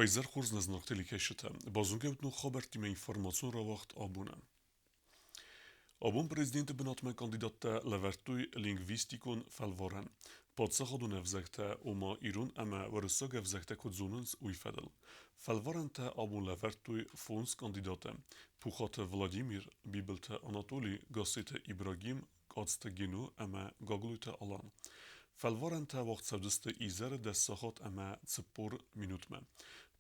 ويزر خورز نزناقتي لكيشتا بازونجوت نو خبرتي ما انفورماسيون را وقت آبونا Obon prezidenti benatme kandidatta levertuj lingvistikon felvaren. Padsagadon evzekte oma irun ema vërësëg evzekte kudzunens ujfedel. Felvarente abon levertuj fons kandidate. Puchate Vladimir, bibelte Anatoli, gasite Ibrahim, gazte Ginu ema gaglujte alan. Felvarente wacht sevdiste izere des sahat ema tsepor minutme.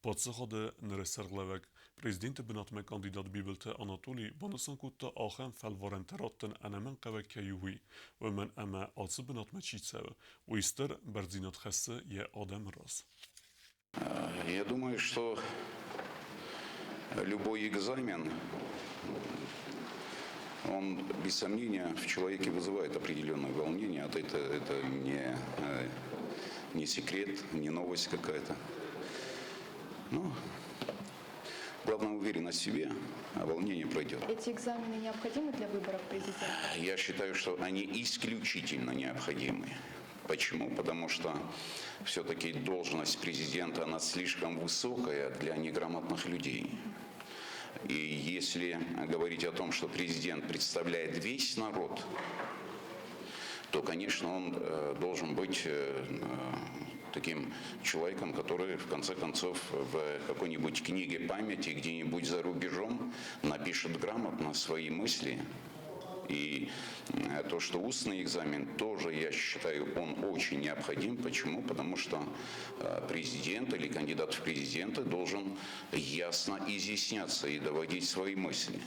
Padsagadë në reserglevek, prezidenti benatme kandidat bibelte Anatoli banësën kutta achen felvarente ratten enemen qeve juhi, vëmen ema atsı benatme qitseve, u istër berdzinat khesse je adem раз. Я думаю, что любой экзамен, он без сомнения в человеке вызывает определенное волнение. Это не секрет, не новость какая-то. Ну, главное уверенность в себе, а волнение пройдет. Эти экзамены необходимы для выборов президента? Я считаю, что они исключительно необходимы. Почему? Потому что все-таки должность президента, она слишком высокая для неграмотных людей. И если говорить о том, что президент представляет весь народ, то, конечно, он должен быть таким человеком, который, в конце концов, в какой-нибудь книге памяти, где-нибудь за рубежом напишет грамотно свои мысли. И то, что устный экзамен, тоже, я считаю, он очень необходим. Почему? Потому что президент или кандидат в президенты должен ясно изъясняться и доводить свои мысли.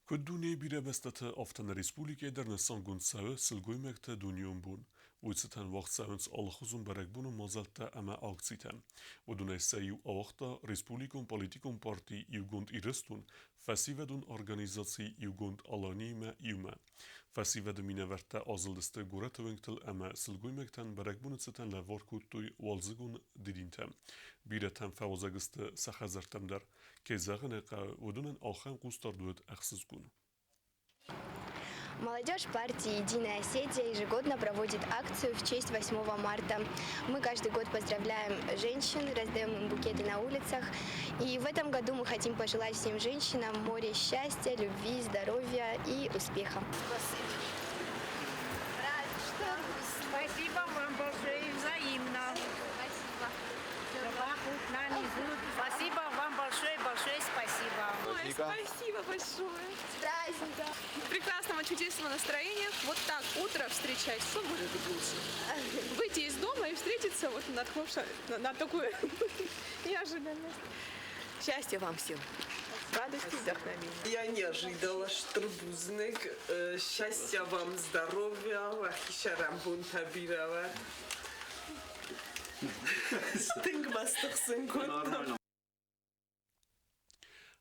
Këtë bire bestete aften Respublike der në sangun sëve sëlgojme këtë dunion bun. Ujtëten vakt sëvëns alëkhuzun berek bunu mazelte eme akciten. Udune se ju avakta Respublikun politikun parti ju gund i rëstun, fesivedun organizaci ju gund alanime jume. Fesivedë mine verte azıldiste guret vëngtël eme sëlgojme këten berek bunu cëten levar kutuj walzëgun didinte. Bire ten fawzagiste se xezertem der, ke zagën e ka udunen ahen kustarduet eksizgun. Молодежь партии «Единая Осетия» ежегодно проводит акцию в честь 8 марта. Мы каждый год поздравляем женщин, раздаем им букеты на улицах. И в этом году мы хотим пожелать всем женщинам море счастья, любви, здоровья и успеха. Спасибо вам большое и взаимно. Спасибо вам большое спасибо. Ой, спасибо большое. С праздником! Прекрасного, чудесного настроения. Вот так утро встречать. Что может быть лучше? Выйти из дома и встретиться вот на такую неожиданность. Счастья вам всем. Радости, вдохновения. Я не ожидала, что Трбузник. Счастья вам, здоровья, вахишарам бунтабировать.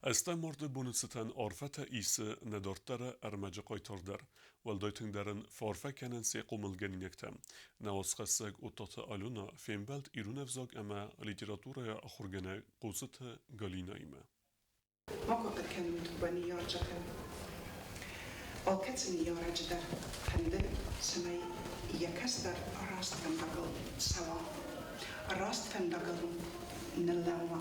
Este morde bunıtsıten arfete ise nedortere ermece qaytarder. Veldaytınderen farfekenen seqomul gelinektem. Nevasxeseg utatı aluna fembelt irunevzag ema literaturaya axurgene qusıtı galinayme. Mokota kenut bani yarjaka. Alketsini yarajder kendi semay yakasdar arast fendagal sawa. Arast fendagalum نلاوا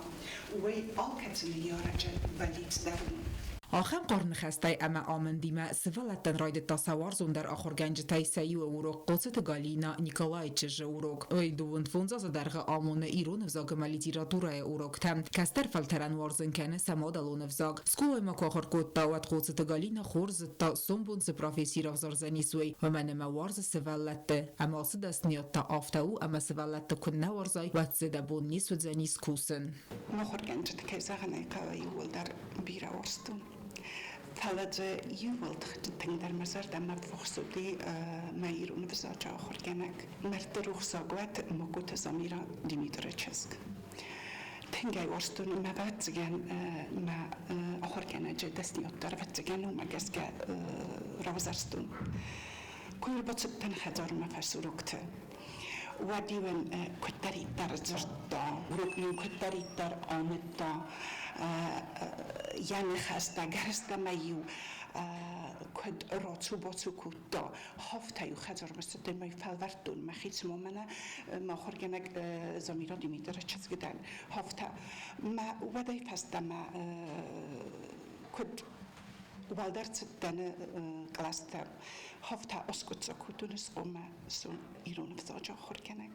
وی آلکتنی یارجل ولید درون. آخر قرن خسته اما آمن دیمه سوالتن راید تصور زندر آخر گنج تایسایی و اوروک قصت گالینا نیکولایچ اوروک وی دوند فونزا زدرغ آمون ایرون وزاگ لیتراتورای اوروک تم کستر فلترن وارزن کنه سمادلون وزاگ سکوه ما که آخر کود تاوت قصت گالینا خورز تا سنبون سپرافیسی رافزارزنی سوی و من ما وارز سوالت اما سدست نیاد تا آفتاو اما سوالت کنه وارزای و زده بون نیس و زنی سکوسن آخر گنج تکیزاغنه قوی ولدر بیرا ورستون فلذا يولد تقدر مزار دم فخصودي ما يرون في زاج آخر جنك مرد روح ساقوات مقوت زميرا ديميتريتشسك تنجي ورستون ما باتجان ما آخر جنك جدسني أكتر باتجان وما جسك روزرستون كل بتسبتن خدار ما فسروكت وديون كتري درجتا ورقم كتري در آمدا يعني خسته گرسته میو كد راتو باتو كودا هفته يو خزر مثل ما يفعلوردون ما خیلی ممنه ما خورگنگ زمیرا دیمیداره چیز گدن هفته ما ودای فست ما كد والدرت دن کلاسته هفته اسکوت کودونس قوم سون ایران فضاجا خورگنگ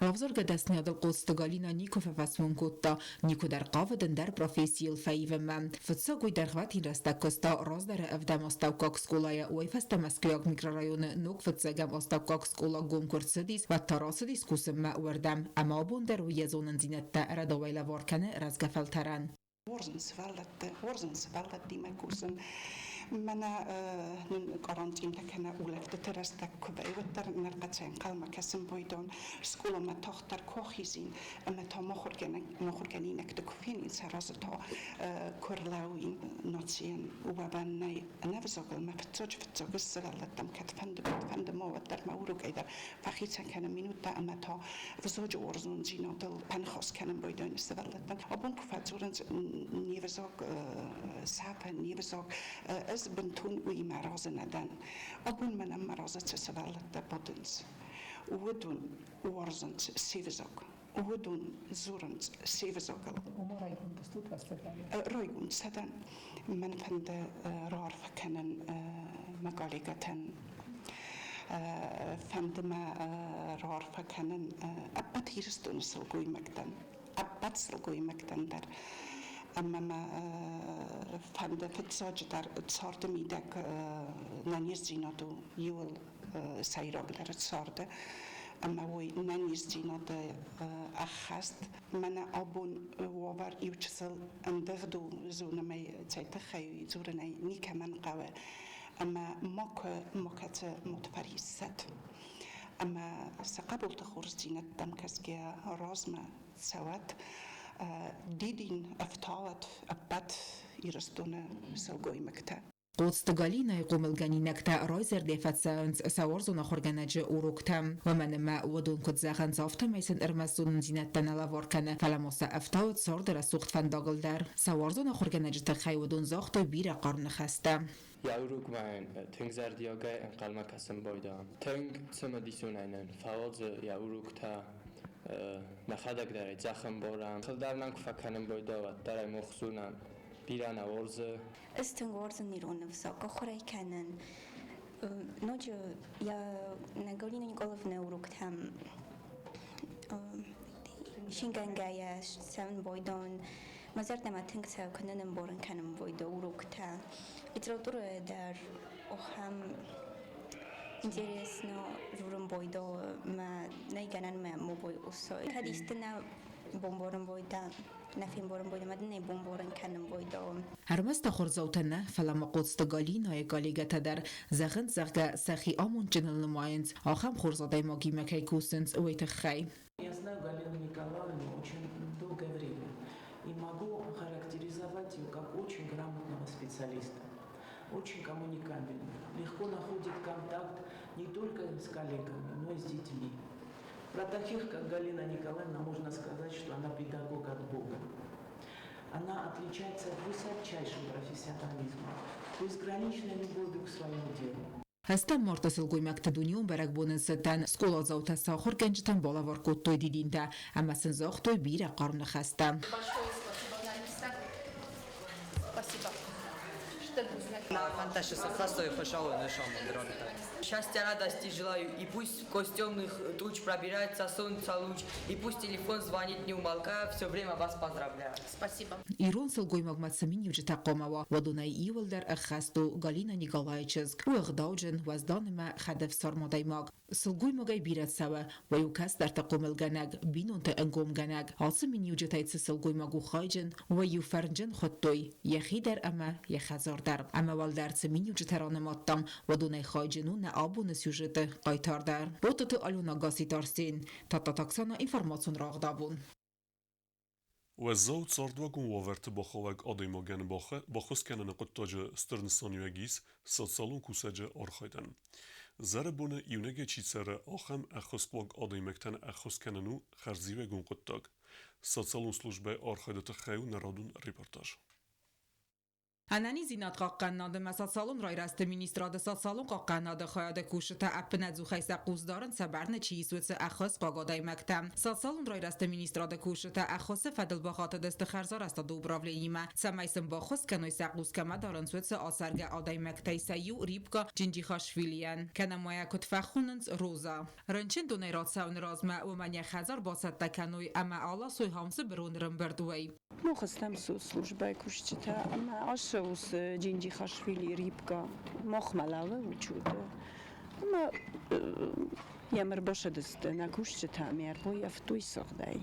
Ravzor gadasni adal qosta Galina Niko fafasmun kotta Niko dar qavadan dar profesiyal fayvema Fatsa goy dar khvatin rasta kosta raz dar avdam ostavkak skolaya Uaj fasta Moskvyak mikrorayonu nok fatsa gam ostavkak skola gom kurtsadis Va tarasadis kusima wardam Ama abun dar ujazonan zinatta radawayla varkane razgafaltaran Orzen svallat dimakusen منا قرانتين لكنا ولفت ترستك كبي وتر نرقتين قلما كسم بويدون سكولا ما تختار كوخيزين أما تا مخرجنين كتكفين سرازتها كرلاوين نوتين وبابناي نفسقل ما فتوج السلالة تم كتفند ما وتر ما ورق إذا فخيت كان منوتا أما تا فزوج أورزون جينا دل بنخاص كان بويدون السلالة أبون كفاتورن نيفزاق سابا نيفزاق از بنتون وی مراز ندن ابون منم مرازه سوالت بدنز ودون ورزنت سیوزاق ودون زورنت سیوزاقل رایگون سدن من فند رارف کنن مقالگتن فند ما رارف کنن ابد هیرستون سلگوی مکدن ابد سلگوی مکدن در أما ما فهمت في الزوج دار تصارد ميدك نانيز جيناتو يول سيراق دار تصارد أما وي نانيز جيناتو أخست من أبون وبر يوتشل أندردو زونا ما تيتخي زورنا نيكا من قوى أما ماكت متفريست أما سقبل تخرج جينات دمكسكيا رازمة سوات دیدین افتاد ابد ایرستونه سوگوی مکته قوست Galina قوملگانی نکته رایزر دیفت سوارزون خورگنج اوروکتم و من ما ودون کد زخن زافته میسن ارمزون زینت تنالا وارکنه فلماسا افتاد سارد رسوخت فنداغل در سوارزون خورگنج تخی ودون زاخت و بیر قارن خسته یا اوروک من تنگ زردیاگه انقلمه کسم بایدم تنگ سمدیسون اینن فواز یا اوروک تا نخدک داره زخم بارم خل درنم که فکنم بایداوت داره مخصونم بیران ورزه استنگ ورزه نیرون وساق خوری کنن نوچه یا نگالین نیکولف نوروکت هم شینگنگایش سون بایدان مزرد نما تنگ سو کننم بارن کنم بایدا وروکت لیتراتور در هم интересно журам бойда ма найганан ма мобой усой хадистна бомборан бойда нафим боран бойда мадне бомборан канам бойда هرمست خورزوتنه فلما قدست Galina گالیگت در زغن زغگه سخی آمون جنل نماینز آخم خورزاده ماگی مکی کوسنز اویت خی Я знаю Галину Николаевну очень долгое время и могу характеризовать ее как очень грамотного специалиста. Очень коммуникабельна, легко находит контакт не только с коллегами, но и с детьми. Про таких, как Галина Николаевна, можно сказать, что она педагог от Бога. Она отличается высочайшим профессионализмом, безграничной любовью к своему делу. هستم مرتسل گوی مکتدونیون برگ بونن ستن سکولا زوتا ساخر گنجتن بالا وارکوت توی دیدین تا اما سنزاخ توی بیر قارن خستم Фантастика, простой фашалой на шаму, дорогая. Счастья, радости желаю, и пусть сквозь темных туч пробирается солнце луч, и пусть телефон звонит не умолкая, все время вас поздравляю. Спасибо. ایران سلگوی مگمت سمینی وجه تقاموا و دونای ایول در اخستو Galina Nikolayichsk و اغداوجن و ازدان ما خدف سارمادای ماگ سلگوی مگای بیرد سوا و یوکس در تقامل گنگ بینون تا انگوم گنگ آسمینی وجه تایت سلگوی مگو خایجن و یو فرنجن خودتوی یخی در اما یخزار در اما وال در سمینی وجه ترانه ماتم و دونای خایجنو نه آبون سیوژت قایتار در بوتو آلونا گاسی تارسین تا تاکسانا اینفرماسون را اغدابون وزاوت صاردواگون وافرت باخواگ آدیماگن باخوز کنن قطاج سترنسانیوگیس سالون کوساج آرخایدن. زربونه یونگه چیتسر آخم اخوسقواگ آدیمکتن اخوز کننو خرزیوگون قطاگ. سالون سلوجبه آرخایدت خیو نرادون ریپورتاج. Anani zinat qaqqannadı məsəsalın rayrastı ministradı sasalın qaqqannadı xayadı kuşta apnadzu xaysa quzdарын səbərni çiysütsə əxos qaqaday məktəm. Sasalın rayrastı ministradı kuşta əxosə fədil baxatı dəstə xərzarasta da upravləyimə. Səməysin baxos kanoy səquz kəmədarın sütsə asərgə aday məktəysə yu ribqa cinci xaşviliyən. Kənəmaya kütfəxununc roza. Rənçin donayrat səvn razmə و من خزر باسد تکنوی اما آلا سوی همسه برون رم بردوی. مخستم سو службай кушчита, ама ашус джинджи хашвили рибка мохмалаве учуде. Ама ямер баше десте на кушчита мер бо я в той согдай.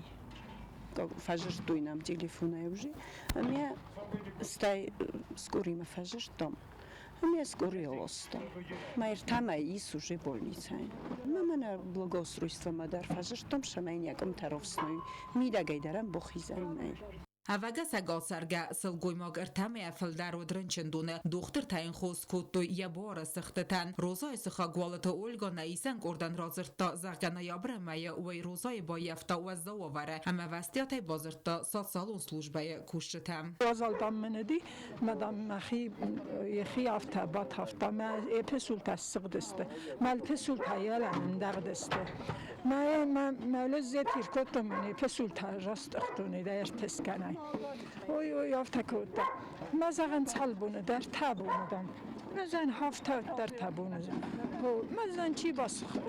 Фажеш той нам телефона уже. Ами стай скорый ма фажеш том. Ами скорый лосто. Майр тама ис уже больница. Мамана благоустройство мадар фажеш том шамай яком таровсной. Мида гайдарам бохизан май. Авага сагасарга сылгоймаг ارتمه افلدر و درنچندونه دختر تاین خوز کتو یبار سختتن روزای سخا گوالتا اولگا نیسن کردن رازرتا زغگنا یابرمه وی روزای با یفتا و زواره همه وستیات بازرتا 100 سالون سلوجبه کشتم بازالدام مندی مدام مخی یخی هفته بات هفته ما اپسول تصق دسته مال پسول تایال من دسته ما مال زیتیر کتو من اپسول تاجست اختونی در تسکنه اوی یافته کده مزن صلبونه در تابوندم مزن هفته در تابوندم مزن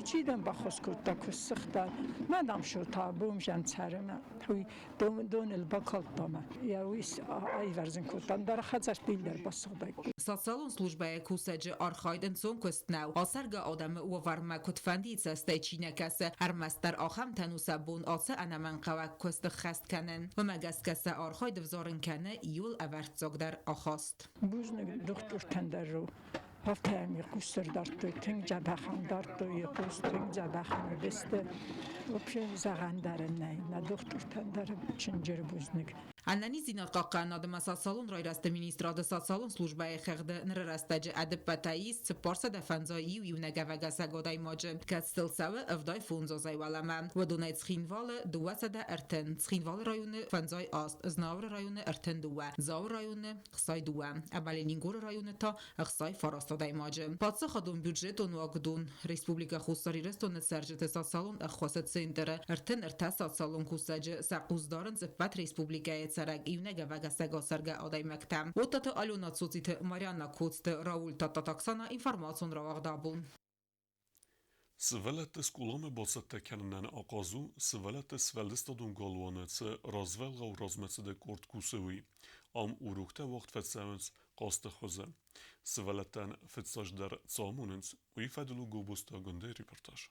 چی دم بخوش کده کسخته مدام شو تابوم جن سرم توی دون الباکال دامه یا ویس ای ورزن کدم در خزر دیل در بسخده سالون سلوجبه کوسجه آرخایدن سون کست نو آسرگا آدم و ورمه کتفندی سسته چینه کسه هر مستر آخم تنو سبون آسه انمن قوک کست خست کنن و مگس کسه آرخاید وزارن کنه ایول اورت زاگ در آخاست بوزن دکتر تندر رو هفته همی قصر دارد توی تنگ جبخم دارد توی قصر تنگ جبخم بسته و پیش زغن داره نه دکتر تندر چنجر بوزنگ Anani zinat qaqqannadı məsəsalın rayrastı ministradı sasalın slujbaya xəqdə nərərəstəcə ədib bətayis sıparsa dəfənzai u nəgəvəgə səqoday macı kətstil səvə övday funzo zayvaləmə və dunay çxinvalı duvəsədə ərtən çxinvalı rayonu fənzay ast znavr rayonu ərtən duvə zavr rayonu xsay duvə əbəliningor rayonu ta xsay farastaday macı patsa xadun büdjet onu aqdun respublika xusari reston sərcətə sasalın əxvasət senterə ərtən ərtə sasalın kusacı səquzdarın zəfət respublikaya سرگ ایونه و گسگا سرگا آدای مکتم و تات آلونا تسوزیت ماریانا کوست راول تاتا تاکسانا اینفرماسون را واقدابون Svelete skulame bocete keninen aqazu, svelete sveldestadun galvanetse razvelga u razmetsede kort kusevi, am urukte vakt fetsevens qaste xoze. Sveleten fetsajder tsamunens, u ifedulu gobusta gönde reportaj.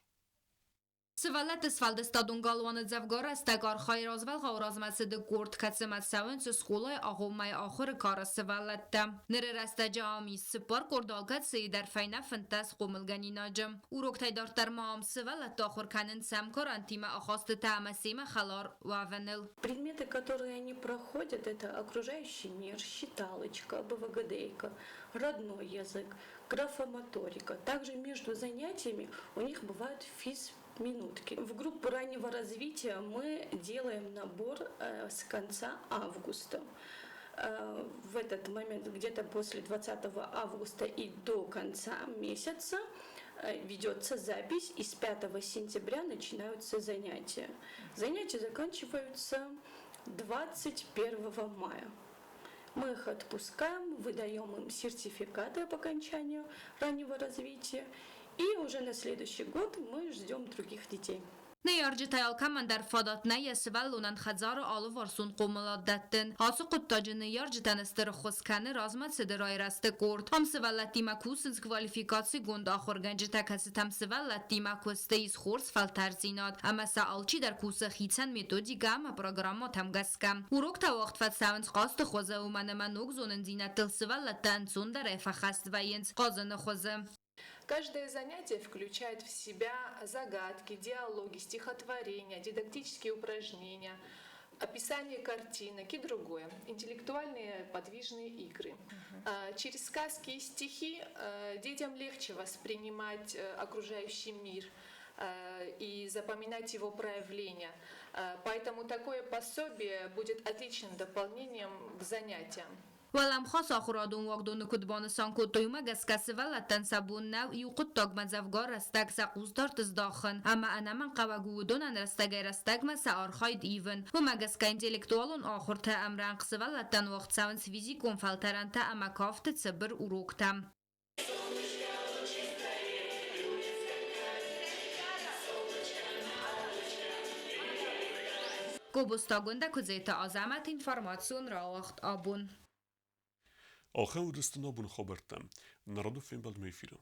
Svelete sveldestadun galvanetse vgara stegar xay razvelga u razmetsede kort katsemetsevens skulay ağumay axır kara svelete. Nerereste cami spar kordalkat seyder feyne fentes qomilganinacım. Urukte dartar maam svelet axır kanin semkar antime axaste tamesime xalar vavenil. Предметы, которые они проходят, это окружающий мир, считалочка, БВГДейка, родной язык, графомоторика. Также между занятиями у них бывают физминутки. В группу раннего развития мы делаем набор с конца августа. В этот момент, где-то после 20 августа и до конца месяца, ведется запись, и с 5 сентября начинаются занятия. Занятия заканчиваются 21 мая. Мы их отпускаем, выдаем им сертификаты об окончании раннего развития, и уже на следующий год мы ждем других детей. Neyarcı tayalkaman der fadat neye svellunan xazar alı varsun qomuladdattin. Hası quttacı neyarcı tanistır xuskanı razmat sidiray rastı kort. Ham svellat dimakusins kvalifikasi gund axır genci takası tam svellat dimakusteyiz xors fal terzinat. Ama saalçı der kusa xitsen metodika ama programma tam gaskam. Urok ta vaqt fat savins qastı xoze u manemanok zonin zinatil svellattan sundar efaqast vayins qazını xoze. Каждое занятие включает в себя загадки, диалоги, стихотворения, дидактические упражнения, описание картинок и другое. Интеллектуальные подвижные игры. Через сказки и стихи детям легче воспринимать окружающий мир и запоминать его проявления. Поэтому такое пособие будет отличным дополнением к занятиям. ولم خاص آخرادون وقدون کدبانستان کتویمه گسکسی ولتن سبون نو یو قد تاگ مزفگار رستگ سقوز دارتز داخن اما انا من قوگودون ان رستگی رستگ مسا آرخاید ایون و مگسکا انتلیکتوالون آخر تا امران قصی ولتن وقت سوانس فیزیکون فلترن تا اما کافت تسبر اروکتم. Губустагунда кузейта азамат информацион раахт абун. آخر ودستنا بون خبرتم. نرادو فين بالد ميفيرو.